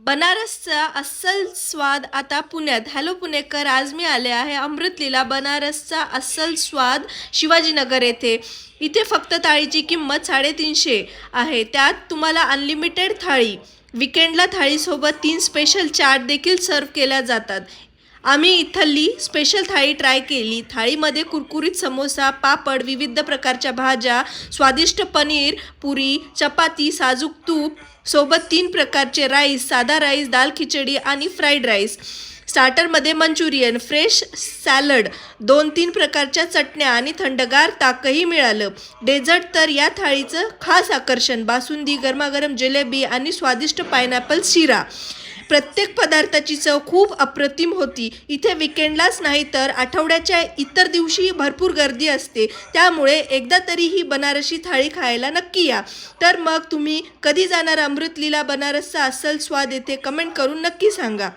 बनारसचा अस्सल स्वाद आता पुण्यात. हॅलो पुणेकर, आज मी आले आहे अमृतलीला. बनारसचा अस्सल स्वाद शिवाजीनगर येथे. इथे फक्त थाळीची किंमत 350 आहे. त्यात तुम्हाला अनलिमिटेड थाळी. विकेंडला थाळीसोबत 3 स्पेशल चाट देखील सर्व केल्या जातात. आम्ही इथली स्पेशल थाळी ट्राय केली. थाळीमध्ये कुरकुरीत समोसा, पापड, विविध प्रकारच्या भाज्या, स्वादिष्ट पनीर, पुरी, चपाती, साजूक तूप सोबत 3 प्रकारचे राईस, साधा राईस, दाल खिचडी आणि फ्राईड राईस. स्टार्टरमध्ये मंचुरियन, फ्रेश सॅलड, 2-3 प्रकारच्या चटण्या आणि थंडगार ताकही मिळालं. डेझर्ट तर या थाळीचं खास आकर्षण. बासुंदी, गरमागरम जिलेबी आणि स्वादिष्ट पायनॅपल शिरा. प्रत्येक पदार्थाची चव खूप अप्रतिम होती. इथे विकेंडलाच नाही तर आठवड्याच्या इतर दिवशीही भरपूर गर्दी असते. त्यामुळे एकदा तरी ही बनारसी थाळी खायला नक्की या. तर मग तुम्ही कधी जाणार अमृतलीला? बनारसचा अस्सल स्वाद येथे कमेंट करून नक्की सांगा.